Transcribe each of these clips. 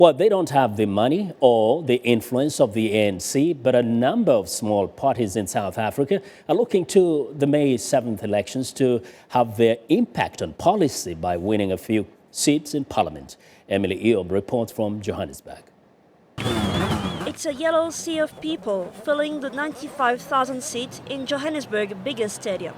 Well, they don't have the money or the influence of the ANC, but a number of small parties in South Africa are looking to the May 7th elections to have their impact on policy by winning a few seats in Parliament. Emilie Iob reports from Johannesburg. It's a yellow sea of people filling the 95,000 seat in Johannesburg's biggest stadium.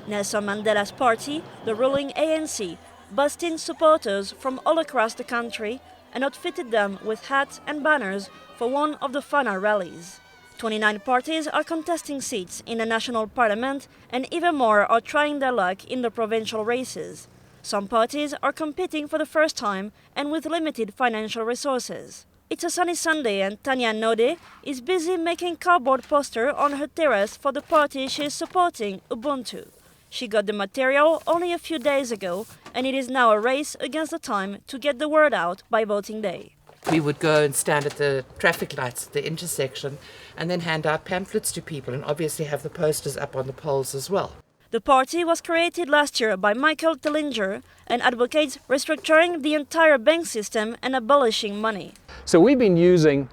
Nelson Mandela's party, the ruling ANC, bussed in supporters from all across the country and outfitted them with hats and banners for one of the final rallies. 29 parties are contesting seats in the national parliament, and even more are trying their luck in the provincial races. Some parties are competing for the first time and with limited financial resources. It's a sunny Sunday and Tanya Node is busy making cardboard poster on her terrace for the party she is supporting, Ubuntu. She got the material only a few days ago, and it is now a race against the time to get the word out by voting day. We would go and stand at the traffic lights at the intersection and then hand out pamphlets to people and obviously have the posters up on the poles as well. The party was created last year by Michael Tellinger and advocates restructuring the entire bank system and abolishing money. So we've been using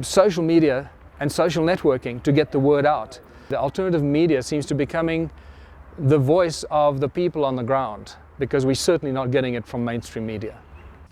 social media and social networking to get the word out. The alternative media seems to be becoming the voice of the people on the ground, because we're certainly not getting it from mainstream media.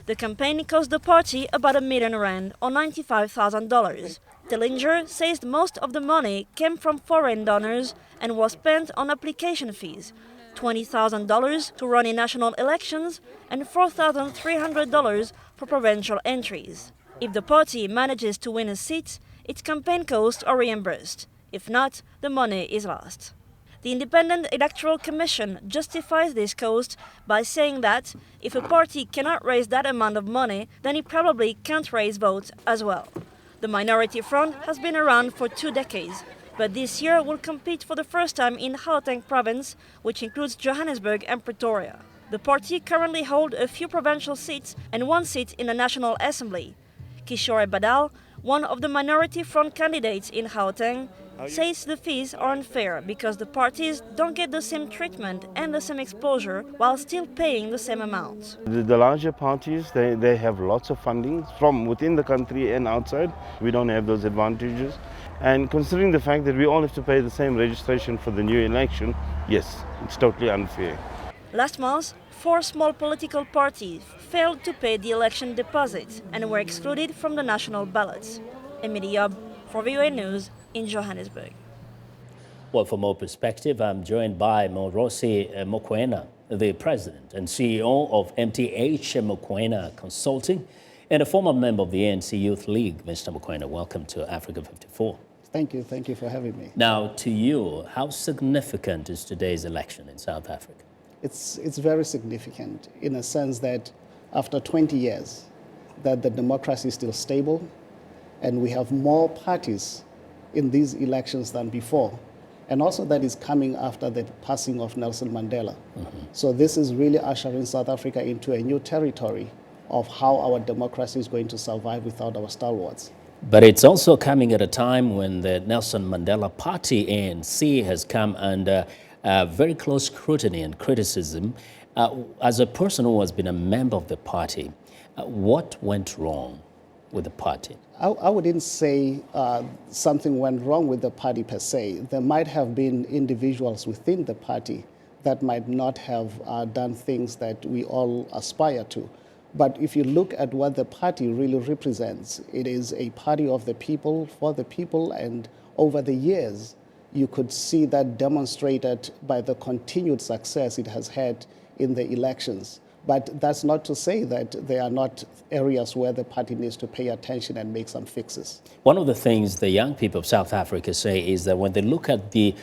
The campaign cost the party about R1 million or $95,000. Tellinger says most of the money came from foreign donors and was spent on application fees, $20,000 to run in national elections and $4,300 for provincial entries. If the party manages to win a seat, its campaign costs are reimbursed. If not, the money is lost. The Independent Electoral Commission justifies this cost by saying that if a party cannot raise that amount of money, then it probably can't raise votes as well. The Minority Front has been around for 2 decades, but this year will compete for the first time in Gauteng province, which includes Johannesburg and Pretoria. The party currently holds a few provincial seats and 1 seat in the National Assembly. Kishore Badal, one of the Minority Front candidates in Gauteng, says the fees are unfair because the parties don't get the same treatment and the same exposure while still paying the same amount. The larger parties, they have lots of funding from within the country and outside. We don't have those advantages. And considering the fact that we all have to pay the same registration for the new election, yes, it's totally unfair. Last month, 4 small political parties failed to pay the election deposit and were excluded from the national ballots. Emilie Iob for VOA News in Johannesburg. Well, for more perspective, I'm joined by Moorosi Mokuena, the president and CEO of MTH Mokuena Consulting, and a former member of the ANC Youth League. Mr. Mokuena, welcome to Africa 54. Thank you for having me. Now, to you, how significant is today's election in South Africa? It's very significant in a sense that after 20 years, that the democracy is still stable, and we have more parties in these elections than before. And also that is coming after the passing of Nelson Mandela. So this is really ushering South Africa into a new territory of how our democracy is going to survive without our stalwarts. But it's also coming at a time when the Nelson Mandela Party, ANC, has come under very close scrutiny and criticism. As a person who has been a member of the party, what went wrong with the party? I wouldn't say something went wrong with the party per se. There might have been individuals within the party that might not have done things that we all aspire to. But if you look at what the party really represents, it is a party of the people, for the people, and over the years, you could see that demonstrated by the continued success it has had in the elections. But that's not to say that there are not areas where the party needs to pay attention and make some fixes. One of the things the young people of South Africa say is that when they look at the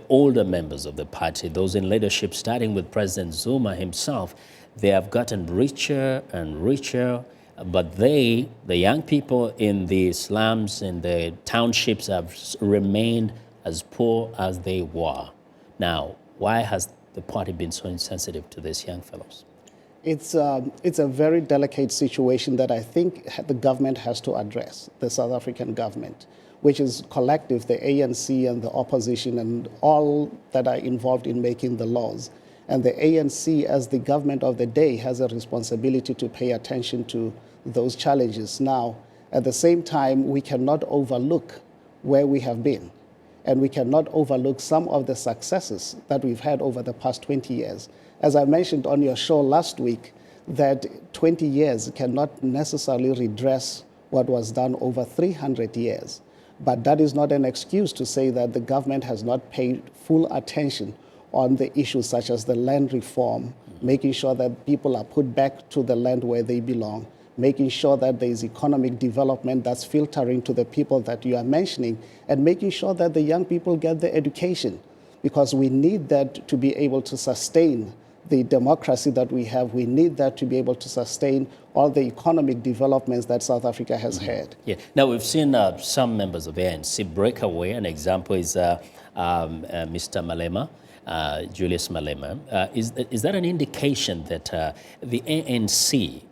older members of the party, those in leadership, starting with President Zuma himself, they have gotten richer and richer, but the young people in the slums and the townships have remained as poor as they were. Now, why has the party been so insensitive to these young fellows? It's a very delicate situation that I think the government has to address, the South African government, which is collective, the ANC and the opposition and all that are involved in making the laws. And the ANC, as the government of the day, has a responsibility to pay attention to those challenges now. At the same time, we cannot overlook where we have been, and we cannot overlook some of the successes that we've had over the past 20 years. As I mentioned on your show last week, that 20 years cannot necessarily redress what was done over 300 years. But that is not an excuse to say that the government has not paid full attention on the issues such as the land reform, making sure that people are put back to the land where they belong, making sure that there is economic development that's filtering to the people that you are mentioning, and making sure that the young people get the education, because we need that to be able to sustain the democracy that we have. We need that to be able to sustain all the economic developments that South Africa has had. Yeah. Now, we've seen some members of ANC break away. An example is Mr. Malema, Julius Malema. Is that an indication that the ANC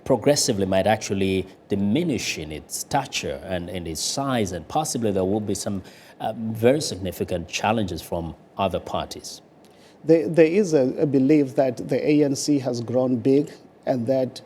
progressively might actually diminish in its stature and in its size, and possibly there will be some very significant challenges from other parties? There is a belief that the ANC has grown big, and that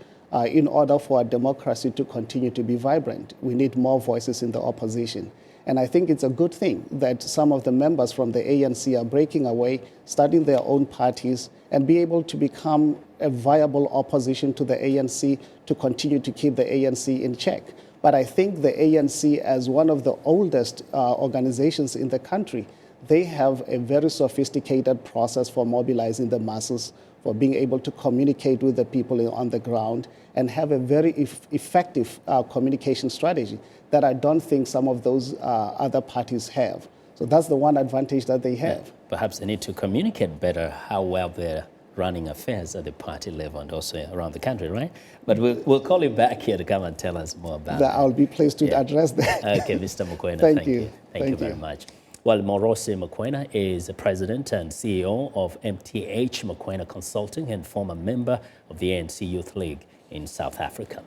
in order for our democracy to continue to be vibrant, we need more voices in the opposition. And I think it's a good thing that some of the members from the ANC are breaking away, starting their own parties, and be able to become a viable opposition to the ANC, to continue to keep the ANC in check. But I think the ANC, as one of the oldest organizations in the country, they have a very sophisticated process for mobilizing the masses, for being able to communicate with the people on the ground, and have a very effective communication strategy that I don't think some of those other parties have. So that's the one advantage that they have. Yeah. Perhaps they need to communicate better how well they're running affairs at the party level and also around the country, right? But we'll call you back here to come and tell us more about that. I'll be pleased to address that. Okay, Mr. Mokuena, thank you. Thank you very much. Well, Moorosi Mokuena is the president and CEO of MTH Mokuena Consulting and former member of the ANC Youth League in South Africa.